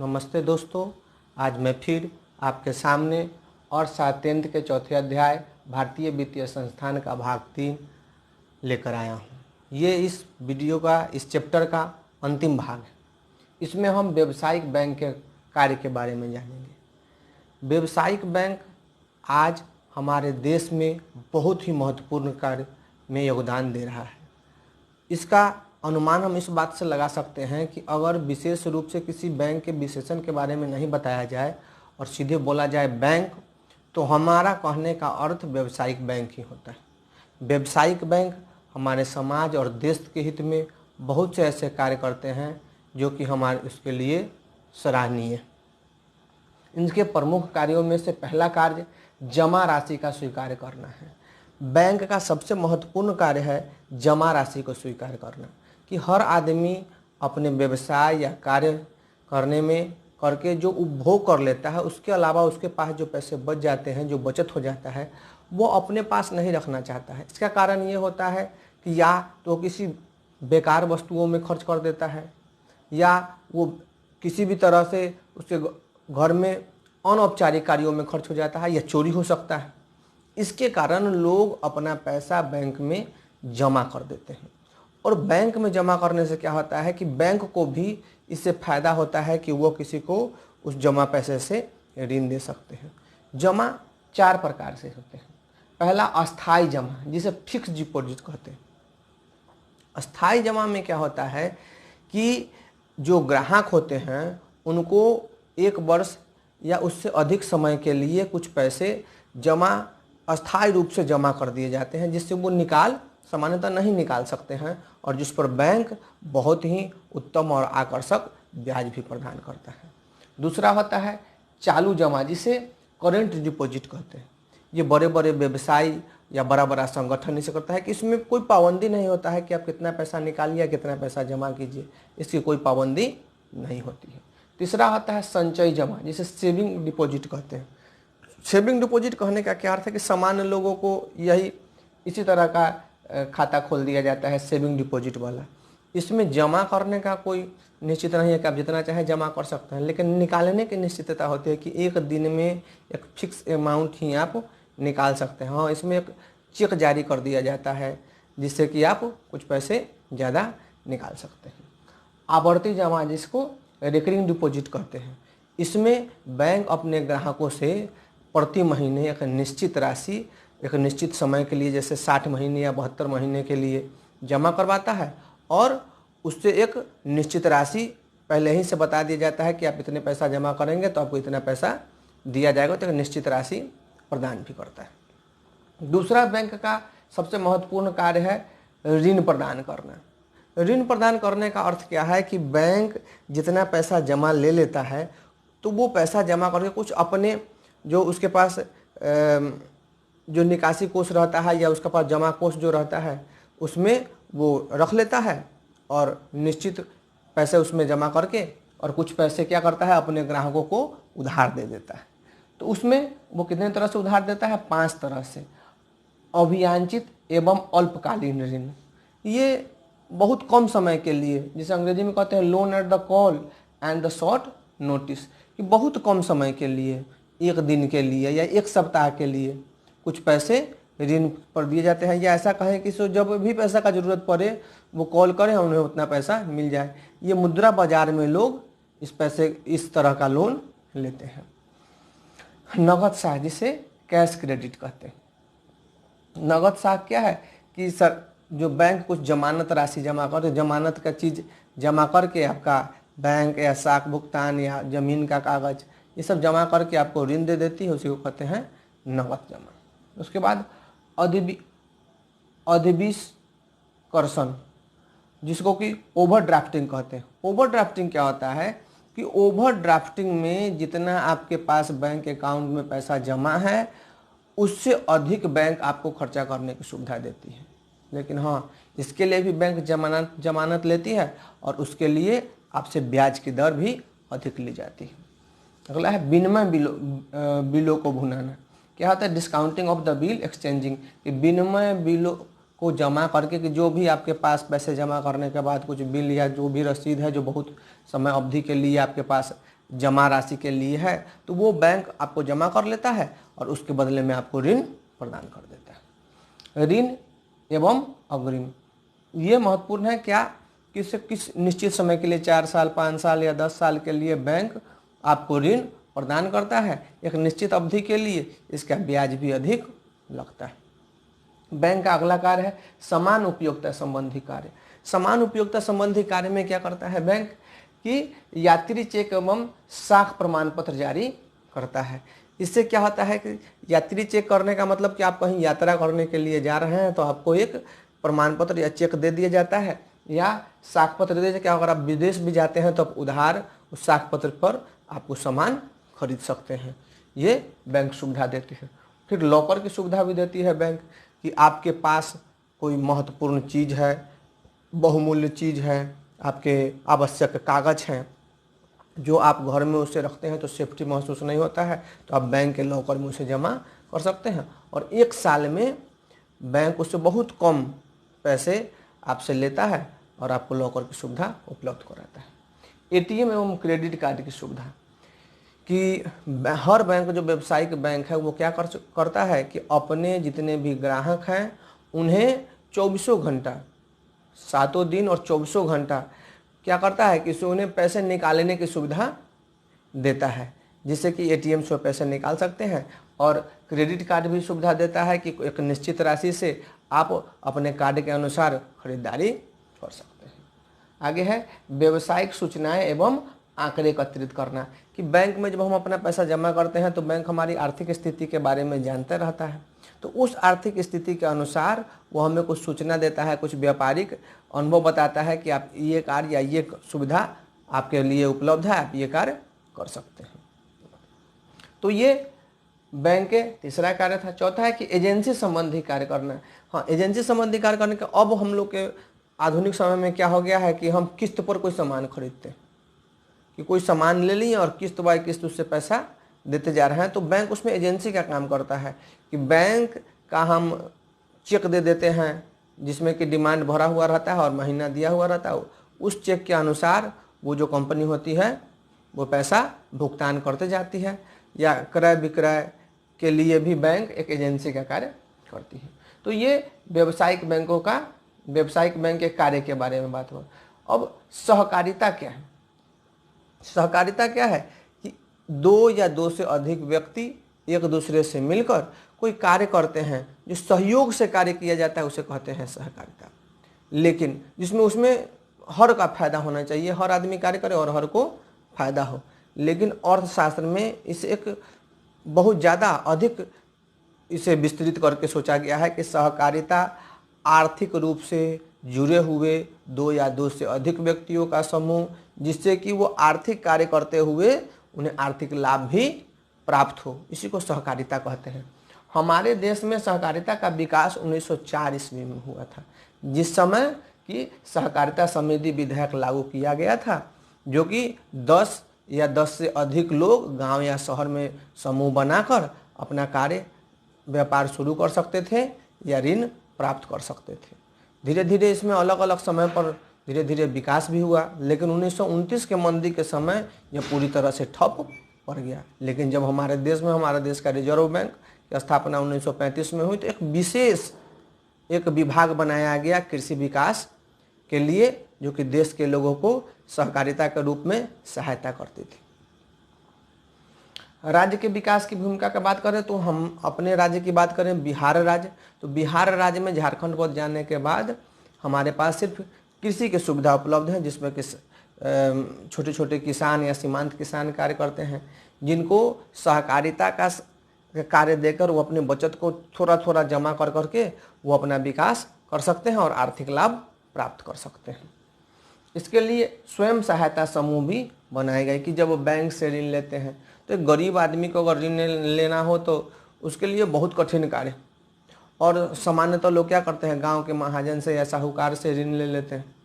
नमस्ते दोस्तों, आज मैं फिर आपके सामने और 7th के चौथे अध्याय भारतीय वित्तीय संस्थान का भाग 3 लेकर आया हूँ। ये इस वीडियो का इस चैप्टर का अंतिम भाग है। इसमें हम व्यावसायिक बैंक के कार्य के बारे में जानेंगे। व्यावसायिक बैंक आज हमारे देश में बहुत ही महत्वपूर्ण कार्य में योगदान दे रहा है। इसका अनुमान हम इस बात से लगा सकते हैं कि अगर विशेष रूप से किसी बैंक के विशेषण के बारे में नहीं बताया जाए और सीधे बोला जाए बैंक, तो हमारा कहने का अर्थ व्यावसायिक बैंक ही होता है। व्यावसायिक बैंक हमारे समाज और देश के हित में बहुत से ऐसे कार्य करते हैं जो कि हमारे उसके लिए सराहनीय है। इनके प्रमुख कार्यों में से पहला कार्य जमा राशि का स्वीकार करना है। बैंक का सबसे महत्वपूर्ण कार्य है जमा राशि को स्वीकार करना, कि हर आदमी अपने व्यवसाय या कार्य करने में करके जो उपभोग कर लेता है, उसके अलावा उसके पास जो पैसे बच जाते हैं, जो बचत हो जाता है, वो अपने पास नहीं रखना चाहता है। इसका कारण ये होता है कि या तो किसी बेकार वस्तुओं में खर्च कर देता है, या वो किसी भी तरह से उसके घर में अनौपचारिक कार्यों में खर्च हो जाता है, या चोरी हो सकता है। इसके कारण लोग अपना पैसा बैंक में जमा कर देते हैं। और बैंक में जमा करने से क्या होता है कि बैंक को भी इससे फ़ायदा होता है कि वो किसी को उस जमा पैसे से ऋण दे सकते हैं। जमा 4 प्रकार से होते हैं। पहला अस्थाई जमा, जिसे फिक्स डिपॉजिट कहते हैं। अस्थाई जमा में क्या होता है कि जो ग्राहक होते हैं उनको 1 वर्ष या उससे अधिक समय के लिए कुछ पैसे जमा अस्थायी रूप से जमा कर दिए जाते हैं, जिससे वो सामान्यतः नहीं निकाल सकते हैं, और जिस पर बैंक बहुत ही उत्तम और आकर्षक ब्याज भी प्रदान करता है। दूसरा होता है चालू जमा, जिसे करेंट डिपॉजिट कहते हैं। ये बड़े बड़े व्यवसायी या बड़ा बड़ा संगठन इसे करता है कि इसमें कोई पाबंदी नहीं होता है कि आप कितना पैसा निकालिए या कितना पैसा जमा कीजिए, इसकी कोई पाबंदी नहीं होती है। तीसरा होता है संचय जमा, जिसे सेविंग डिपॉजिट कहते हैं। सेविंग डिपॉजिट कहने का क्या अर्थ है कि सामान्य लोगों को इसी तरह का खाता खोल दिया जाता है, सेविंग डिपॉजिट वाला। इसमें जमा करने का कोई निश्चित नहीं है कि आप जितना चाहे जमा कर सकते हैं, लेकिन निकालने की निश्चितता होती है कि एक दिन में एक फिक्स अमाउंट ही आप निकाल सकते हैं। हाँ, इसमें एक चेक जारी कर दिया जाता है जिससे कि आप कुछ पैसे ज़्यादा निकाल सकते हैं। आवर्ती जमा, जिसको रिकरिंग डिपॉजिट कहते हैं, इसमें बैंक अपने ग्राहकों से प्रति महीने एक निश्चित राशि एक निश्चित समय के लिए, जैसे 60 महीने या 72 महीने के लिए जमा करवाता है, और उससे एक निश्चित राशि पहले ही से बता दिया जाता है कि आप इतने पैसा जमा करेंगे तो आपको इतना पैसा दिया जाएगा, तो एक निश्चित राशि प्रदान भी करता है। दूसरा बैंक का सबसे महत्वपूर्ण कार्य है ऋण प्रदान करना। ऋण प्रदान करने का अर्थ क्या है कि बैंक जितना पैसा जमा ले लेता है, तो वो पैसा जमा करके कुछ अपने जो उसके पास जो निकासी कोष रहता है या उसके पास जमा कोष जो रहता है उसमें वो रख लेता है, और निश्चित पैसे उसमें जमा करके और कुछ पैसे क्या करता है अपने ग्राहकों को उधार दे देता है। तो उसमें वो कितने तरह से उधार देता है? 5 तरह से। अभियांचित एवं अल्पकालीन ऋण, ये बहुत कम समय के लिए, जिसे अंग्रेजी में कहते हैं loan at the call and the short notice, कि बहुत कम समय के लिए, 1 दिन के लिए या 1 सप्ताह के लिए कुछ पैसे ऋण पर दिए जाते हैं। या ऐसा कहें कि जब भी पैसा का ज़रूरत पड़े वो कॉल करें, उन्हें उतना पैसा मिल जाए। ये मुद्रा बाजार में लोग इस तरह का लोन लेते हैं। नगद साख, जिसे कैश क्रेडिट कहते हैं। नगद साख क्या है कि जो बैंक कुछ जमानत राशि जमा करते, जमानत का चीज़ जमा करके आपका बैंक या साख भुगतान या ज़मीन का कागज़ ये सब जमा करके आपको ऋण दे देती है, उसी को कहते हैं नगद जमा। उसके बाद अधिविष्कर्षण, जिसको कि ओवरड्राफ्टिंग कहते हैं। ओवरड्राफ्टिंग क्या होता है कि ओवरड्राफ्टिंग में जितना आपके पास बैंक अकाउंट में पैसा जमा है उससे अधिक बैंक आपको खर्चा करने की सुविधा देती है। लेकिन हाँ, इसके लिए भी बैंक जमानत लेती है, और उसके लिए आपसे ब्याज की दर भी अधिक ली जाती है। अगला है विनिमय बिलों को भुनाना। क्या होता है? Discounting of the bill exchanging, कि विनिमय बिलों को जमा करके कि जो भी आपके पास पैसे जमा करने के बाद कुछ बिल या जो भी रसीद है जो बहुत समय अवधि के लिए आपके पास जमा राशि के लिए है तो वो बैंक आपको जमा कर लेता है और उसके बदले में आपको ऋण प्रदान कर देता है। ऋण एवं अग्रिम ये महत्वपूर्ण है क्या कि इसे किस निश्चित समय के लिए 4 साल 5 साल या 10 साल के लिए बैंक आपको ऋण प्रदान करता है। एक निश्चित अवधि के लिए इसका ब्याज भी अधिक लगता है। बैंक का अगला कार्य है समान उपयोगिता संबंधी कार्य। समान उपयोगिता संबंधी कार्य में क्या करता है बैंक कि यात्री चेक एवं साख प्रमाण पत्र जारी करता है। इससे क्या होता है कि यात्री चेक करने का मतलब कि आप कहीं यात्रा करने के लिए जा रहे हैं तो आपको एक प्रमाण पत्र या चेक दे दिया जाता है, या साख पत्र दे दिया। क्या अगर आप विदेश भी जाते हैं तो आप उधार उस साख पत्र पर आपको सामान खरीद सकते हैं। ये बैंक सुविधा देती है। फिर लॉकर की सुविधा भी देती है बैंक कि आपके पास कोई महत्वपूर्ण चीज़ है, बहुमूल्य चीज़ है, आपके आवश्यक कागज हैं जो आप घर में उसे रखते हैं तो सेफ्टी महसूस नहीं होता है, तो आप बैंक के लॉकर में उसे जमा कर सकते हैं और 1 साल में बैंक उससे बहुत कम पैसे आपसे लेता है और आपको लॉकर की सुविधा उपलब्ध कराता है। एटीएम एवं क्रेडिट कार्ड की सुविधा कि हर बैंक जो व्यावसायिक बैंक है वो क्या करता है कि अपने जितने भी ग्राहक हैं उन्हें 24 घंटा 7 दिन और 24 घंटा क्या करता है कि उन्हें पैसे निकालने की सुविधा देता है, जिससे कि एटीएम से पैसे निकाल सकते हैं। और क्रेडिट कार्ड भी सुविधा देता है कि एक निश्चित राशि से आप अपने कार्ड के अनुसार खरीदारी कर सकते हैं। आगे है व्यावसायिक सूचनाएं एवं आंकड़े एकत्रित करना कि बैंक में जब हम अपना पैसा जमा करते हैं तो बैंक हमारी आर्थिक स्थिति के बारे में जानते रहता है, तो उस आर्थिक स्थिति के अनुसार वो हमें कुछ सूचना देता है, कुछ व्यापारिक अनुभव बताता है कि आप ये कार्य या ये सुविधा आपके लिए उपलब्ध है, आप ये कार्य कर सकते हैं। तो ये बैंक के तीसरा कार्य था। चौथा है कि एजेंसी संबंधी कार्य करना। हाँ, एजेंसी संबंधी कार्य करने के अब हम लोग के आधुनिक समय में क्या हो गया है कि हम किस्त पर कोई सामान खरीदते हैं कि कोई सामान ले लिए और किस्त बाय किस्त उससे पैसा देते जा रहे हैं, तो बैंक उसमें एजेंसी का काम करता है कि बैंक का हम चेक दे देते हैं जिसमें कि डिमांड भरा हुआ रहता है और महीना दिया हुआ रहता है। उस चेक के अनुसार वो जो कंपनी होती है वो पैसा भुगतान करते जाती है, या क्रय विक्रय के लिए भी बैंक एक एजेंसी का कार्य करती है। तो ये व्यावसायिक बैंकों का व्यावसायिक बैंक के कार्य के बारे में बात हुआ। अब सहकारिता क्या है? सहकारिता क्या है कि 2 या 2 से अधिक व्यक्ति एक दूसरे से मिलकर कोई कार्य करते हैं, जो सहयोग से कार्य किया जाता है उसे कहते हैं सहकारिता। लेकिन जिसमें उसमें हर का फायदा होना चाहिए, हर आदमी कार्य करे और हर को फायदा हो। लेकिन अर्थशास्त्र में इसे एक बहुत ज़्यादा अधिक इसे विस्तृत करके सोचा गया है कि सहकारिता आर्थिक रूप से जुड़े हुए 2 या 2 से अधिक व्यक्तियों का समूह, जिससे कि वो आर्थिक कार्य करते हुए उन्हें आर्थिक लाभ भी प्राप्त हो, इसी को सहकारिता कहते हैं। हमारे देश में सहकारिता का विकास 1904 ईस्वी में हुआ था, जिस समय कि सहकारिता समिति विधेयक लागू किया गया था, जो कि 10 या 10 से अधिक लोग गांव या शहर में समूह बनाकर अपना कार्य व्यापार शुरू कर सकते थे या ऋण प्राप्त कर सकते थे। धीरे धीरे इसमें अलग अलग समय पर धीरे धीरे विकास भी हुआ, लेकिन 1929 के मंदी के समय यह पूरी तरह से ठप पड़ गया। लेकिन जब हमारे देश का रिजर्व बैंक की स्थापना 1935 में हुई तो एक विशेष एक विभाग बनाया गया कृषि विकास के लिए, जो कि देश के लोगों को सहकारिता के रूप में सहायता करती थी। राज्य के विकास की भूमिका की बात करें तो हम अपने राज्य की बात करें, बिहार राज्य। तो बिहार राज्य में झारखंड को जाने के बाद हमारे पास सिर्फ कृषि की सुविधा उपलब्ध है, जिसमें कि छोटे छोटे किसान या सीमांत किसान कार्य करते हैं, जिनको सहकारिता का कार्य देकर वो अपनी बचत को थोड़ा थोड़ा जमा कर करके वो अपना विकास कर सकते हैं और आर्थिक लाभ प्राप्त कर सकते हैं। इसके लिए स्वयं सहायता समूह भी बनाए गए कि जब वो बैंक से ऋण लेते हैं तो एक गरीब आदमी को अगर ऋण लेना हो तो उसके लिए बहुत कठिन कार्य, और सामान्यतः लोग क्या करते हैं, गांव के महाजन से या साहूकार से ऋण ले लेते हैं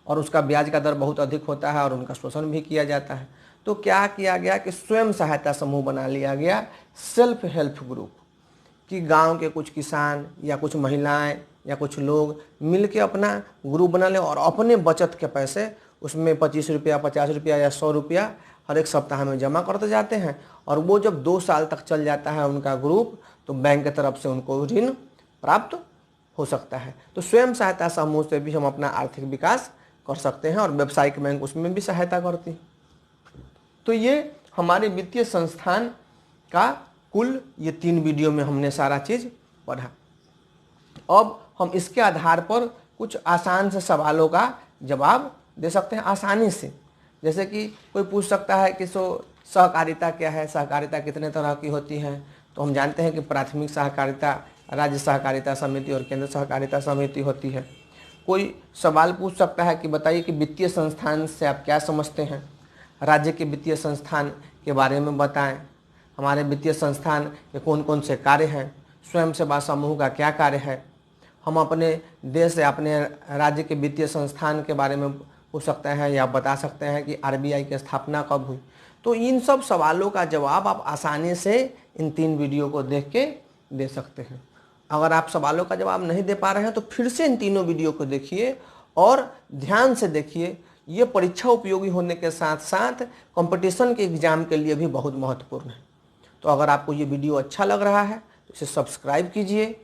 और उसका ब्याज का दर बहुत अधिक होता है और उनका शोषण भी किया जाता है। तो क्या किया गया कि स्वयं सहायता समूह बना लिया गया, सेल्फ हेल्प ग्रुप, कि गांव के कुछ किसान या कुछ महिलाएं या कुछ लोग मिलके अपना ग्रुप बना लें और अपने बचत के पैसे उसमें 25 रुपया 50 रुपया या 100 रुपया हर एक सप्ताह में जमा करते जाते हैं, और वो जब 2 साल तक चल जाता है उनका ग्रुप, तो बैंक की तरफ से उनको ऋण प्राप्त हो सकता है। तो स्वयं सहायता समूह से भी हम अपना आर्थिक विकास कर सकते हैं, और व्यावसायिक बैंक उसमें भी सहायता करती है। तो ये हमारे वित्तीय संस्थान का कुल ये 3 वीडियो में हमने सारा चीज़ पढ़ा। अब हम इसके आधार पर कुछ आसान से सवालों का जवाब दे सकते हैं आसानी से। जैसे कि कोई पूछ सकता है कि सहकारिता क्या है, सहकारिता कितने तरह की होती है। तो हम जानते हैं कि प्राथमिक सहकारिता, राज्य सहकारिता समिति और केंद्र सहकारिता समिति होती है। कोई सवाल पूछ सकता है कि बताइए कि वित्तीय संस्थान से आप क्या समझते हैं, राज्य के वित्तीय संस्थान के बारे में बताएं, हमारे वित्तीय संस्थान के कौन कौन से कार्य हैं, स्वयं सेवा समूह का क्या कार्य है, हम अपने देश या अपने राज्य के वित्तीय संस्थान के बारे में पूछ सकते हैं, या बता सकते हैं कि आरबीआई की स्थापना कब हुई। तो इन सब सवालों का जवाब आप आसानी से इन 3 वीडियो को देख के दे सकते हैं। अगर आप सवालों का जवाब नहीं दे पा रहे हैं तो फिर से इन तीनों वीडियो को देखिए और ध्यान से देखिए। ये परीक्षा उपयोगी होने के साथ साथ कंपटीशन के एग्ज़ाम के लिए भी बहुत महत्वपूर्ण है। तो अगर आपको ये वीडियो अच्छा लग रहा है तो इसे सब्सक्राइब कीजिए,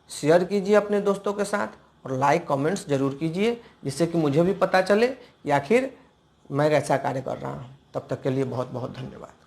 शेयर कीजिए अपने दोस्तों के साथ, और लाइक कमेंट्स ज़रूर कीजिए, जिससे कि मुझे भी पता चले कि आखिर मैं कैसा कार्य कर रहा हूँ। तब तक के लिए बहुत बहुत धन्यवाद।